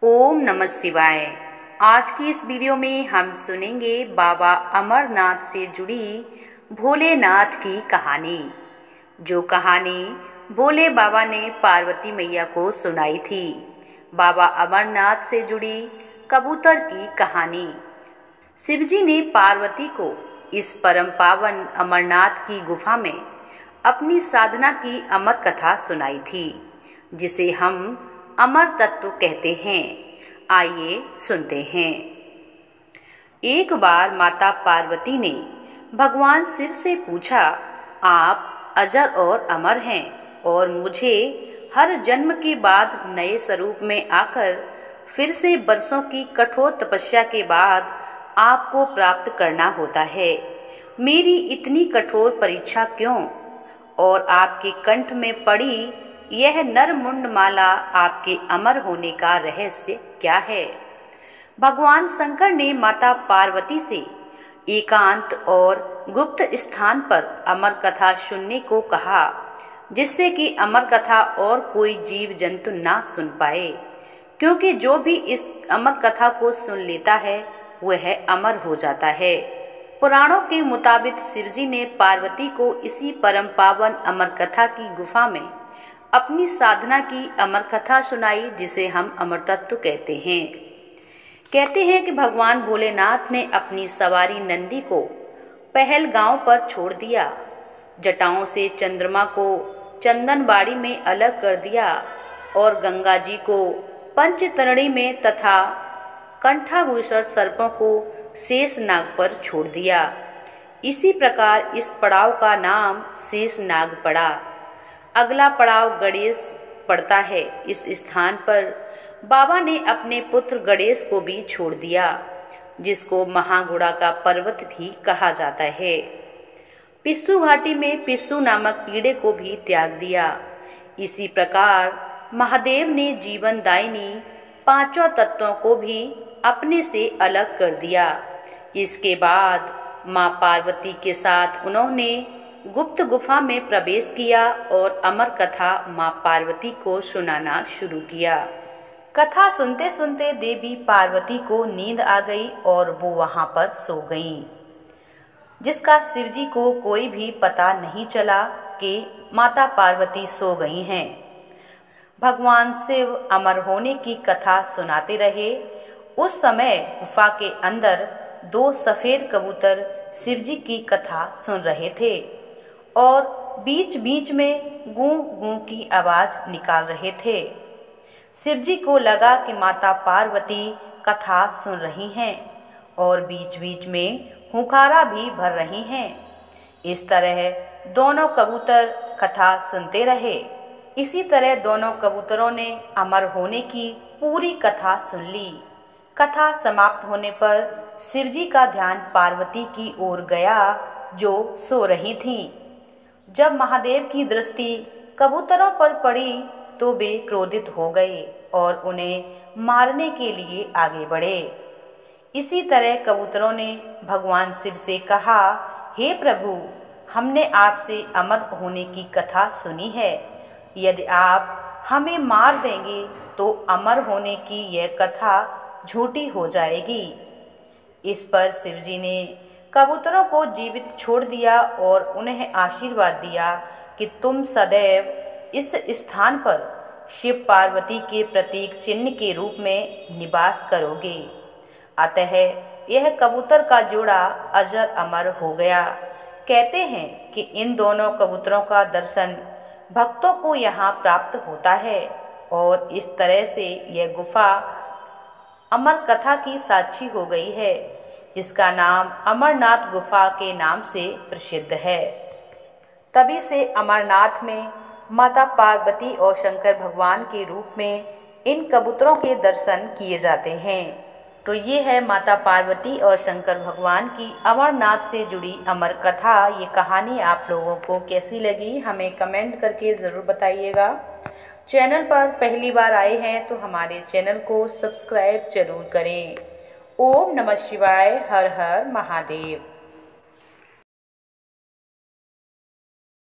ओम नमः शिवाय। आज की इस वीडियो में हम सुनेंगे बाबा अमरनाथ से जुड़ी भोलेनाथ की कहानी। जो कहानी भोले बाबा ने पार्वती मैया को सुनाई थी। बाबा अमरनाथ से जुड़ी कबूतर की कहानी। शिवजी ने पार्वती को इस परम पावन अमरनाथ की गुफा में अपनी साधना की अमर कथा सुनाई थी, जिसे हम अमर तत्व कहते हैं। आइए सुनते हैं। एक बार माता पार्वती ने भगवान शिव से पूछा, आप अजर और अमर हैं और मुझे हर जन्म के बाद नए स्वरूप में आकर फिर से बरसों की कठोर तपस्या के बाद आपको प्राप्त करना होता है। मेरी इतनी कठोर परीक्षा क्यों? और आपके कंठ में पड़ी यह नरमुंड माला, आपके अमर होने का रहस्य क्या है? भगवान शंकर ने माता पार्वती से एकांत और गुप्त स्थान पर अमर कथा सुनने को कहा, जिससे कि अमर कथा और कोई जीव जंतु ना सुन पाए, क्योंकि जो भी इस अमर कथा को सुन लेता है वह अमर हो जाता है। पुराणों के मुताबिक शिवजी ने पार्वती को इसी परम पावन अमर कथा की गुफा में अपनी साधना की अमर कथा सुनाई, जिसे हम अमर तत्व कहते हैं। कहते हैं कि भगवान भोलेनाथ ने अपनी सवारी नंदी को पहलगांव पर छोड़ दिया, जटाओं से चंद्रमा को चंदनबाड़ी में अलग कर दिया और गंगा जी को पंचतरणी में तथा कंठाभूषण सर्पों को शेषनाग पर छोड़ दिया। इसी प्रकार इस पड़ाव का नाम शेषनाग पड़ा। अगला पड़ाव गणेश पड़ता है। इस स्थान पर बाबा ने अपने पुत्र गणेश को भी छोड़ दिया, जिसको महाघोड़ा का पर्वत भी कहा जाता है। पिस्सू घाटी में पिस्सू नामक कीड़े को भी त्याग दिया। इसी प्रकार महादेव ने जीवनदायिनी पांचों तत्वों को भी अपने से अलग कर दिया। इसके बाद मां पार्वती के साथ उन्होंने गुप्त गुफा में प्रवेश किया और अमर कथा मां पार्वती को सुनाना शुरू किया। कथा सुनते सुनते देवी पार्वती को नींद आ गई और वो वहां पर सो गईं, जिसका शिवजी को कोई भी पता नहीं चला कि माता पार्वती सो गई हैं। भगवान शिव अमर होने की कथा सुनाते रहे। उस समय गुफा के अंदर दो सफेद कबूतर शिवजी की कथा सुन रहे थे और बीच बीच में गूं गूं की आवाज निकाल रहे थे। शिवजी को लगा कि माता पार्वती कथा सुन रही हैं और बीच बीच में हुंकारा भी भर रही हैं। इस तरह दोनों कबूतर कथा सुनते रहे। इसी तरह दोनों कबूतरों ने अमर होने की पूरी कथा सुन ली। कथा समाप्त होने पर शिवजी का ध्यान पार्वती की ओर गया, जो सो रही थीं। जब महादेव की दृष्टि कबूतरों पर पड़ी तो वे क्रोधित हो गए और उन्हें मारने के लिए आगे बढ़े। इसी तरह कबूतरों ने भगवान शिव से कहा, हे प्रभु, हमने आपसे अमर होने की कथा सुनी है। यदि आप हमें मार देंगे तो अमर होने की यह कथा झूठी हो जाएगी। इस पर शिवजी ने कबूतरों को जीवित छोड़ दिया और उन्हें आशीर्वाद दिया कि तुम सदैव इस स्थान पर शिव पार्वती के प्रतीक चिन्ह के रूप में निवास करोगे। अतः यह कबूतर का जोड़ा अजर अमर हो गया। कहते हैं कि इन दोनों कबूतरों का दर्शन भक्तों को यहाँ प्राप्त होता है और इस तरह से यह गुफा अमर कथा की साक्षी हो गई है। इसका नाम अमरनाथ गुफा के नाम से प्रसिद्ध है। तभी से अमरनाथ में माता पार्वती और शंकर भगवान के रूप में इन कबूतरों के दर्शन किए जाते हैं। तो ये है माता पार्वती और शंकर भगवान की अमरनाथ से जुड़ी अमर कथा। ये कहानी आप लोगों को कैसी लगी हमें कमेंट करके ज़रूर बताइएगा। चैनल पर पहली बार आए हैं तो हमारे चैनल को सब्सक्राइब जरूर करें। ओम नमः शिवाय। हर हर महादेव।